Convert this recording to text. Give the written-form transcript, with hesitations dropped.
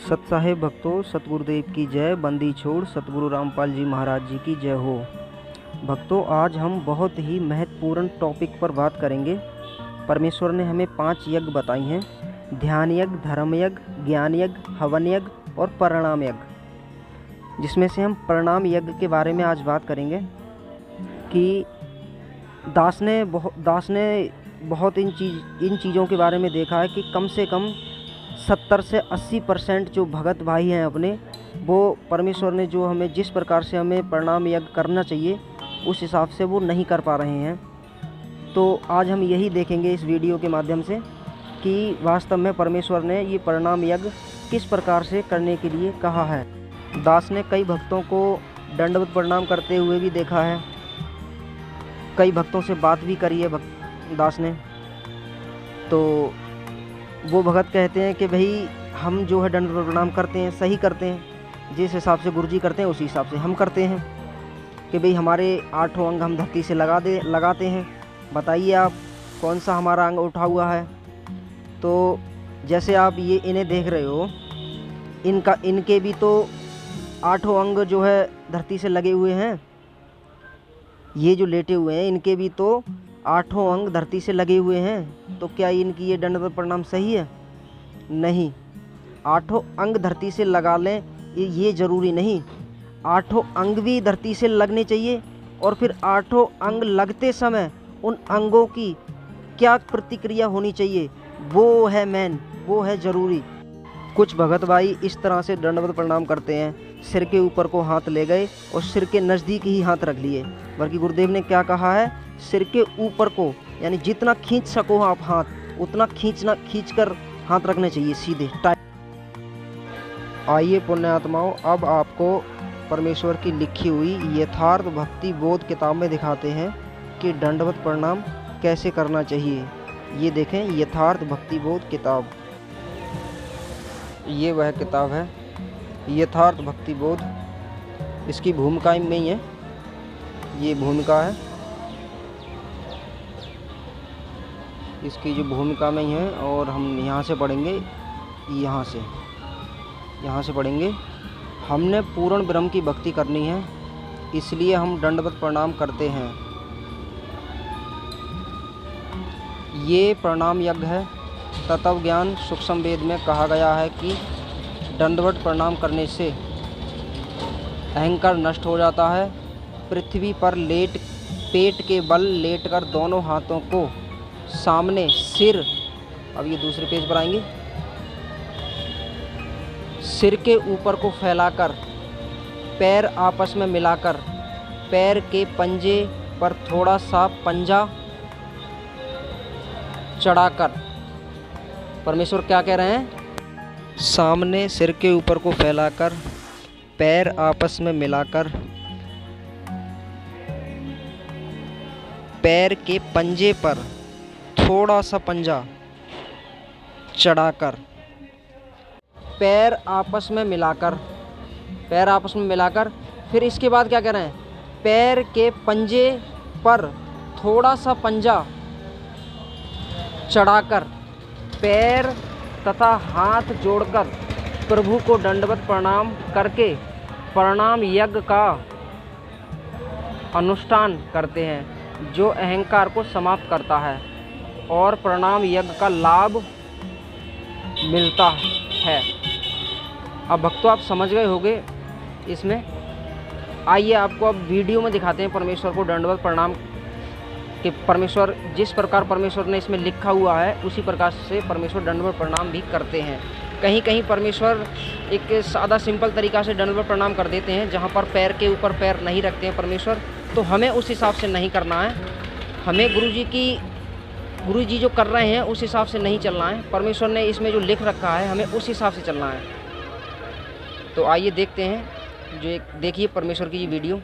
सतसाहेब भक्तों, सतगुरुदेव की जय। बंदी छोड़ सतगुरु रामपाल जी महाराज जी की जय हो। भक्तों, आज हम बहुत ही महत्वपूर्ण टॉपिक पर बात करेंगे। परमेश्वर ने हमें 5 यज्ञ बताई हैं: ध्यान यज्ञ, धर्म यज्ञ, ज्ञान यज्ञ, हवन यज्ञ और परिणाम यज्ञ। जिसमें से हम परिणाम यज्ञ के बारे में आज बात करेंगे कि दास ने बहुत इन चीज़ों के बारे में देखा है कि कम से कम 70 से 80% जो भगत भाई हैं अपने, वो परमेश्वर ने जो हमें जिस प्रकार से हमें परिणाम यज्ञ करना चाहिए उस हिसाब से वो नहीं कर पा रहे हैं। तो आज हम यही देखेंगे इस वीडियो के माध्यम से कि वास्तव में परमेश्वर ने ये परिणाम यज्ञ किस प्रकार से करने के लिए कहा है। दास ने कई भक्तों को दंडवत प्रणाम करते हुए भी देखा है, कई भक्तों से बात भी करी है दास ने। तो वो भगत कहते हैं कि भाई हम जो है दंडवत प्रणाम करते हैं, सही करते हैं, जिस हिसाब से गुरुजी करते हैं उसी हिसाब से हम करते हैं कि भाई हमारे 8 अंग हम धरती से लगाते हैं। बताइए आप कौन सा हमारा अंग उठा हुआ है। तो जैसे आप ये इन्हें देख रहे हो, इनके भी तो 8 अंग जो है धरती से लगे हुए हैं। ये जो लेटे हुए हैं इनके भी तो 8 अंग धरती से लगे हुए हैं। तो क्या इनकी ये दंडवत प्रणाम सही है? नहीं। 8 अंग धरती से लगा लें ये ज़रूरी नहीं। 8 अंग भी धरती से लगने चाहिए और फिर 8 अंग लगते समय उन अंगों की क्या प्रतिक्रिया होनी चाहिए, वो है मेन, वो है ज़रूरी। कुछ भगत भाई इस तरह से दंडवत प्रणाम करते हैं, सिर के ऊपर को हाथ ले गए और सिर के नज़दीक ही हाथ रख लिए। बल्कि गुरुदेव ने क्या कहा है, सिर के ऊपर को, यानी जितना खींच सको आप हाथ, उतना खींचकर हाथ रखने चाहिए सीधे टाइट। आइए पुण्यात्माओं, अब आपको परमेश्वर की लिखी हुई यथार्थ भक्ति बोध किताब में दिखाते हैं कि दंडवत प्रणाम कैसे करना चाहिए। ये देखें, यथार्थ भक्ति बोध किताब, ये वह किताब है यथार्थ भक्ति बोध। इसकी भूमिका में ही है, ये भूमिका है, इसकी जो भूमिका में ही है। और हम यहाँ से पढ़ेंगे, यहाँ से पढ़ेंगे। हमने पूर्ण ब्रह्म की भक्ति करनी है, इसलिए हम दंडवत प्रणाम करते हैं। ये प्रणाम यज्ञ है। तत्व ज्ञान सूक्ष्म वेद में कहा गया है कि दंडवत प्रणाम करने से अहंकार नष्ट हो जाता है। पृथ्वी पर पेट के बल लेटकर दोनों हाथों को सामने सिर, अब ये दूसरे पेज पर आएंगे, सिर के ऊपर को फैलाकर पैर आपस में मिलाकर पैर के पंजे पर थोड़ा सा पंजा चढ़ाकर, परमेश्वर क्या कह रहे हैं, सामने सिर के ऊपर को फैलाकर पैर आपस में मिलाकर पैर के पंजे पर थोड़ा सा पंजा चढ़ाकर पैर आपस में मिलाकर फिर इसके बाद क्या कह रहे हैं, पैर के पंजे पर थोड़ा सा पंजा चढ़ाकर पैर तथा हाथ जोड़कर प्रभु को दंडवत प्रणाम करके प्रणाम यज्ञ का अनुष्ठान करते हैं, जो अहंकार को समाप्त करता है और प्रणाम यज्ञ का लाभ मिलता है। अब भक्तों, आप समझ गए होंगे इसमें। आइए आपको अब वीडियो में दिखाते हैं परमेश्वर को दंडवत प्रणाम कि परमेश्वर जिस प्रकार परमेश्वर ने इसमें लिखा हुआ है उसी प्रकार से परमेश्वर दंडवत प्रणाम भी करते हैं। कहीं कहीं परमेश्वर एक सादा सिंपल तरीका से दंडवत प्रणाम कर देते हैं, जहाँ पर पैर के ऊपर पैर नहीं रखते हैं परमेश्वर। तो हमें उस हिसाब से नहीं करना है, हमें गुरुजी जो कर रहे हैं उस हिसाब से नहीं चलना है। परमेश्वर ने इसमें जो लिख रखा है हमें उस हिसाब से चलना है। तो आइए देखते हैं, देखिए परमेश्वर की ये वीडियो।